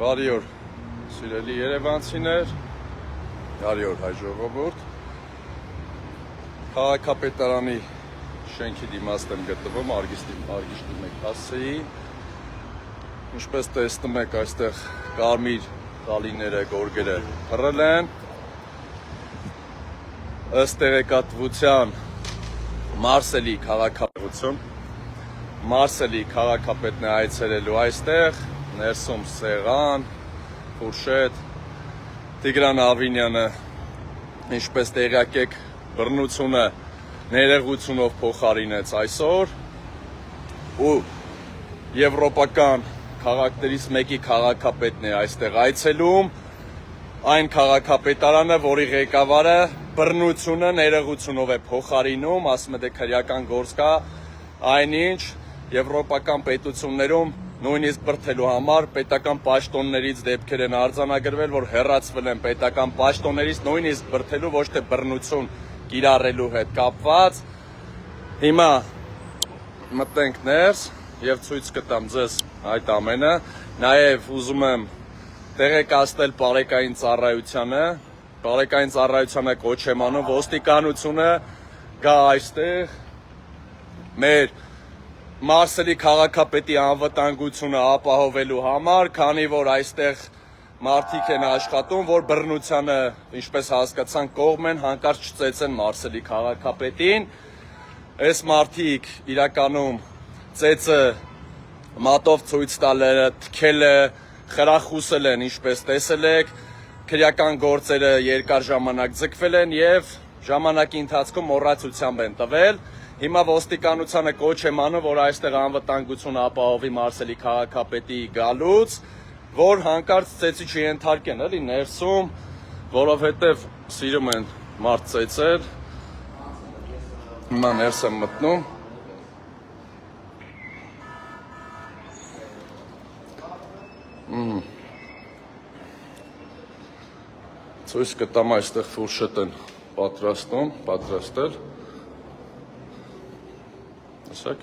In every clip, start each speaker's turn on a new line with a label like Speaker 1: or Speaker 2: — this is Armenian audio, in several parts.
Speaker 1: Բարի օր, սիրելի երևանցիներ, բարի օր հայ ժողովուրդ։ Քաղաքապետարանի շենքի դիմաց եմ գտնվում, Արգիշտի 1 հասցեի։ Ինչպես տեսնում եք, այստեղ կարմիր տալիները, գորգերը փռել են։ Ըստ տեղեկատվության Մարսելի քաղաքապետն է այցելելու այստեղ, ներսում սեղան, ֆուրշետ, Տիգրան Ավինյանը, ինչպես տեղյակ եք, բռնությունը ներողությունով փոխարինեց այսօր ու եվրոպական քաղաքներից մեկի քաղաքապետն է այստեղ այցելում, այն քաղաքապետարանը, որի ղեկավարը բռնությունը ներողությունով է փոխարինում, ասում է դե քրեական գործ կա, այնինչ եվրոպական պետություններում նույնիսկ բրդելու համար պետական պաշտոններից դեպքեր են արձանագրվել, որ հեռացվել են պետական պաշտոններից նույնիսկ բրդելու, ոչ թե բռնություն կիրառելու հետ կապված։ Հիմա մտենք ներս եւ ցույց կտամ ձեզ այդ ամենը, նաեւ ուզում եմ տեղեկացնել բարեկային ծառայությանը կոչ եմ անում ոստիկանությունը գա այստեղ մեր Մարսելի քաղաքապետի անվտանգությունը ապահովելու համար, քանի որ այստեղ մարդիկ են աշխատում, որ բռնությանը, ինչպես հասկացան, կողմ են, հանկարծ չծեծեն Մարսելի քաղաքապետին։ Այս մարդիկ իրականում ծեծը մատով ցույց տալը, թքելը, խրախուսել են, ինչպես տեսել եք, քրեական գործերը երկար ժամանակ ձգվել են եւ ժամանակի ընթացքում մոռացությամբ են տվել։ Հիմա ոստիկանությանը կոչ եմ անում, որ այստեղ անվտանգություն ապահովի Մարսելի քաղաքապետի գալուց, որ հանկարծ ծեծի չենթարկեն, էլի ներսում, որովհետև սիրում են մարդ ծեծել։ Հիմա ներս եմ մտնում։ Ցույց կտամ այստեղ ֆուրշետ են պատրաստել։ Ասեք։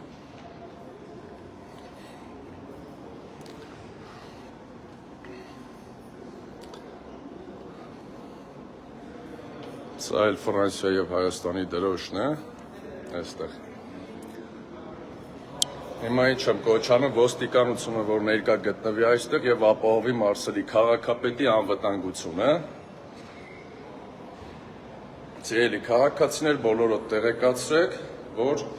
Speaker 1: Սա էլ Ֆրանսիա եւ Հայաստանի դրոշն է, այստեղ։ Հիմա ինչ եմ կոչանում ոստիկանությունը, որ ներկա գտնվի այստեղ եւ ապահովի Մարսելի քաղաքապետի անվտանգությունը։ Սիրելի քաղաքացիներ, բոլորը տեղեկացրեք, որ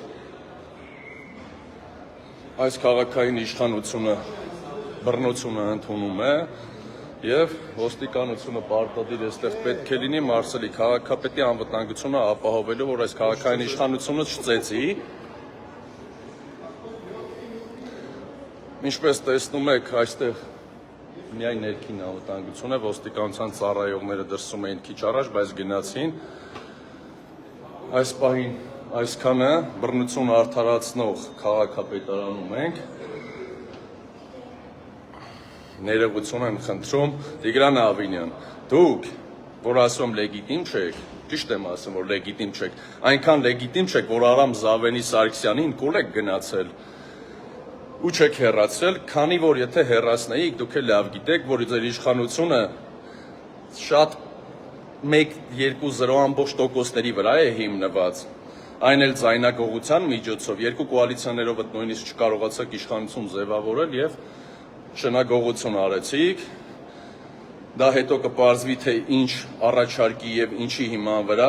Speaker 1: այս քաղաքային իշխանությունը բռնությունը ընդունում է եւ ոստիկանությունը պարտադիր էստեղ պետք է լինի Մարսելի քաղաքապետի անվտանգությունը ապահովելու, որ այս քաղաքային իշխանությունը չծեծի։ Ինչպես տեսնում եք, այստեղ միայն ներքին անվտանգություն է, ոստիկանության ծառայողները դրսում էին քիչ առաջ, բայց գնացին։ Այս պահին այսքանը բռնություն արդարացնող քաղաքապետարանում ենք։ Ներողություն եմ խնդրում, Տիգրան Ավինյան, դուք, որ ասում լեգիտիմ չեք, ճիշտ եմ ասում, որ լեգիտիմ չեք, այնքան լեգիտիմ չեք, որ Արամ Զավենի Սարգսյանին կուլ եք գնացել ու չեք հեռացրել, քանի որ եթե հեռացնեիք, դուք էլ լավ գիտեք, որ ձեր իշխանությունը շատ 1-2-0% վրա է հիմնված, այն էլ ձայնագողության միջոցով, երկու կոալիցիաներով նույնիսկ չկարողացաք իշխանություն ձևավորել եւ շնագողություն արեցիք, դա հետո կպարզվի, թե ինչ առաջարկի եւ ինչի հիման վրա,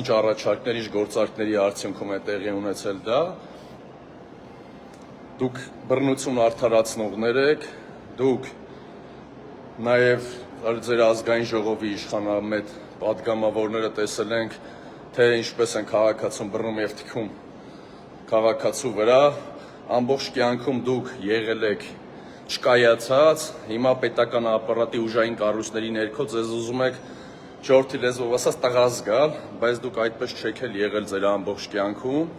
Speaker 1: ինչ առաջարկներ, ինչ գործարքների արդյունքում է տեղի ունեցել դա, դուք բռնություն արդարացնողներ եք, դուք նաեւ ձեր ազգային ժողովի իշխանամետ պատգամավորները տեսել ենք, թե ինչպես են քաղաքացուն բռնում եւ թքում քաղաքացու վրա, ամբողջ կյանքում դուք եղել եք չկայացած, հիմա պետական ապարատի ուժային կառույցների ներքո ձեզ ուզում եք չորթի լեզվով ասած տղա զգալ, բայց դուք այդպես չեք էլ եղել ձեր ամբողջ կյանքում,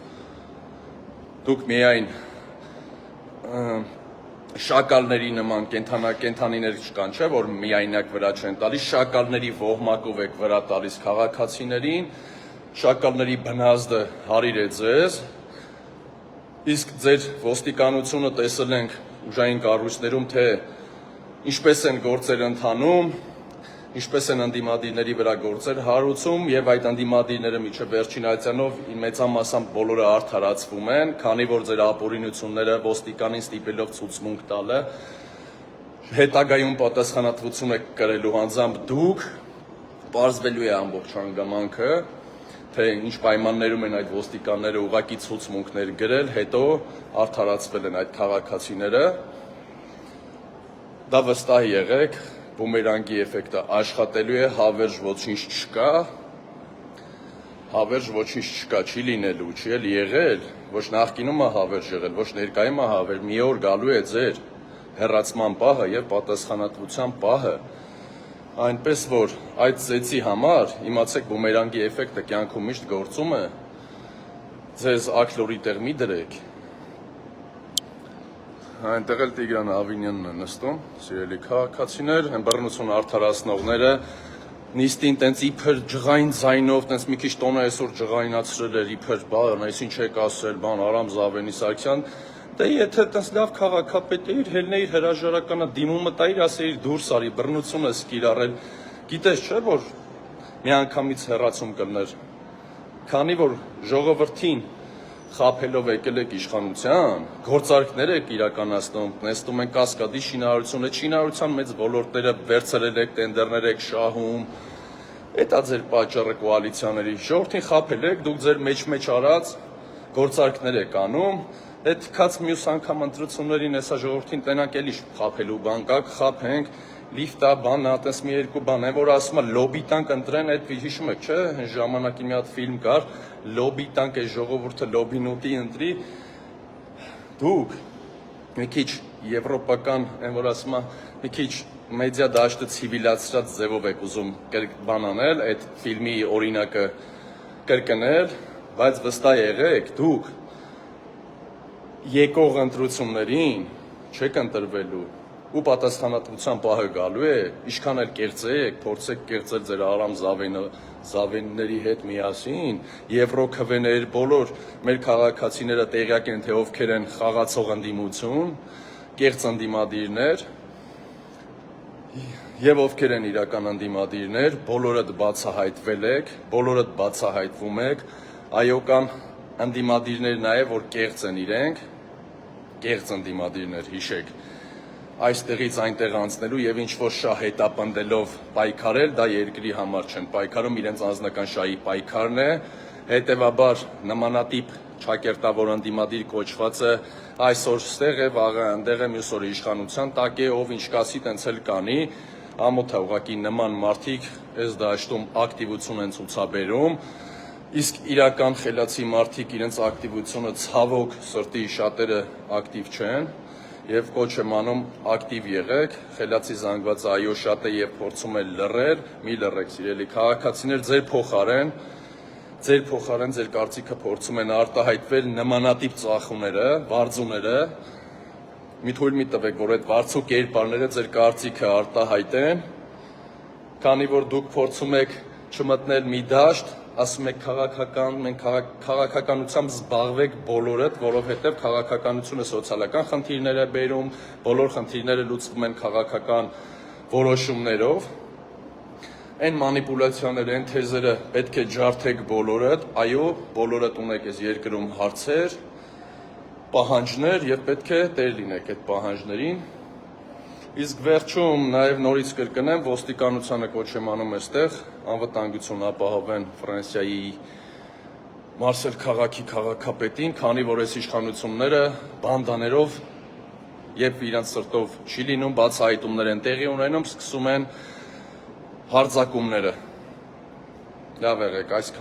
Speaker 1: դուք միայն շակալների նման կենթանիներ չկան, չէ, որ միայնակ վրա չեն տալիս, շակալների ոհմակով եք վրա տալիս քաղաքացիներին, շակալների բնազդը հարիր է ձեզ, իսկ ձեր ոստիկանությունը տեսել ենք ուժային կառույցներում, թե ինչպես են գործեր ընթանում, ինչպես են ընդդիմադիրների վրա գործեր հարուցում եւ այդ ընդդիմադիրները միջև վերջին այցանով մեծամասամբ բոլորը արդարացվում են, քանի որ ձեր ապօրինությունները ոստիկանին ստիպելով ցուցմունք տալը հետագայում պատասխանատվություն եք կրելու անձամբ դուք, պարզվելու է ամբողջ հանգամանքը, թե ինչ պայմաններում են այդ ոստիկանները ուղղակի ցուցմունքներ գրել, հետո արդարացվել են այդ քաղաքացիները, դա վստահ եղեք, բումերանգի էֆեկտը աշխատելու է, հավերժ ոչինչ չկա, չի լինելու, չի էլ եղել, ոչ նախկինում է հավերժ եղել, ոչ ներկայում է հավերժ, մի օր գալու է ձեր հեռացման պահը եւ պատասխանատվության պահը, այնպես որ այդ ծեծի համար իմացեք բումերանգի էֆեկտը կյանքում միշտ գործում է, ձեզ աքլորի տեղ մի դրեք, այնտեղ էլ Տիգրան Ավինյանն է նստում, սիրելի քաղաքացիներ, այն բռնություն արդարացնողները նիստին տենց իբր ջղային ձայնով, տենց մի քիչ տոնը այսօր ջղայնացրել էր, իբր բան, այս ինչ եք ասել, բան, Արամ Զավենի Սարգսյան, դե եթե տենց լավ քաղաքապետ էիր, հելնեիր հրաժարականը, դիմումը տայիր, ասեիր դուրս արի, բռնությունը սկիրառել, գիտես չէ, որ միանգամից հեռացում կլներ, քանի որ ժողովրդին խաբելով եկել եք իշխանության, գործարքներ եք իրականացնում, նստում են Կասկադի շինարարությունը, շինարարության մեծ ոլորտները վերցրել եք, տենդերներ եք շահում, դա ձեր պատճառը կոալիցիաների, ժողովրդին խաբել եք, դուք ձեր մեջ արած գործարքներ եք անում, թքած մյուս անգամ ընտրություններին հեսա ժողովրդին տենանք էլի խաբելու բան կա, խաբենք, լիֆտա, բանա, տես մի երկու բան է, որ ասում է լոբի տանք ընտրեն, այդ հիշում եք, չէ, ժամանակի մի հատ ֆիլմ կար, լոբի տանք է ժողովուրդը լոբինուտի ընտրի, դուք մի քիչ եվրոպական, այն որ ասում է, մի քիչ մեդիա դաշտը ցիվիլացրած ձևով եք ուզում բան անել, այդ ֆիլմի օրինակը կրկնել, բայց վստահ եղեք, դուք եկող ընտրություններին չեք ընտրվելու ու պատասխանատվության պահը գալու է, ինչքան էլ կեղծեք, փորձեք կեղծել ձեր Արամ Զավենիների հետ միասին, Եվրոքվեներ, բոլոր մեր քաղաքացիները տեղյակ են, թե ովքեր են խաղացող ընդդիմություն, կեղծ ընդդիմադիրներ եւ ովքեր են իրական ընդդիմադիրներ, բոլորդ բացահայտվել եք, բոլորդ բացահայտվում եք, այո կան ընդդիմադիրներ նաեւ, որ կեղծ են իրենք, կեղծ ընդդիմադիրներ, հիշեք, այստեղից այնտեղ անցնելու եւ ինչ որ շահ հետապնդելով պայքարել, դա երկրի համար չեն պայքարում, իրենց անձնական շահի պայքարն է, հետեւաբար նմանատիպ ճակերտավոր ընդդիմադիր կոչվածը այսօր ստեղ է, վաղը այնտեղ է, մյուս օրը իշխանության տակ է, ով ինչ կասի, տենց էլ կանի, ամոթ է ուղղակի նման մարդիկ այս դաշտում ակտիվություն են ցուցաբերում, իսկ իրական խելացի մարդիկ իրենց ակտիվությունը ցավոք սրտի շատերը ակտիվ չեն եւ կոչ եմ անում ակտիվ եղեք, խելացի զանգվածը այո շատ է եւ փորձում է լռել, մի լռեք սիրելի քաղաքացիներ, ձեր փոխարեն ձեր կարծիքը փորձում են արտահայտվել նմանատիպ ծախումները, վարձուները, մի թույլ մի տվեք, որ այդ վարձու կերպարները ձեր կարծիքը արտահայտեն, քանի որ դուք փորձում եք չմտնել մի դաշտ, ասում եք մենք քաղաքականությամբ զբաղվեք բոլորդ, որովհետև քաղաքականությունը սոցիալական խնդիրներ է բերում, բոլոր խնդիրները լուծվում են քաղաքական որոշումներով, այն մանիպուլյացիաները, այն թեզերը պետք է ջարդեք բոլորդ, այո, բոլորդ ունեք այս երկրում հարցեր, պահանջներ եւ պետք է տեր լինեք այդ պահանջներին, իսկ վերջում նաև նորից կրկնեմ, ոստիկանությանը կոչ եմ անում այստեղ անվտանգություն ապահովեն Ֆրանսիայի Մարսել քաղաքի քաղաքապետին, քանի որ այս իշխանությունները բանդաներով երբ իրենց սրտով չի լինում, բացահայտումներ են տեղի ունենում, սկսում են հարձակումները։ Լավ եղեք, այսքան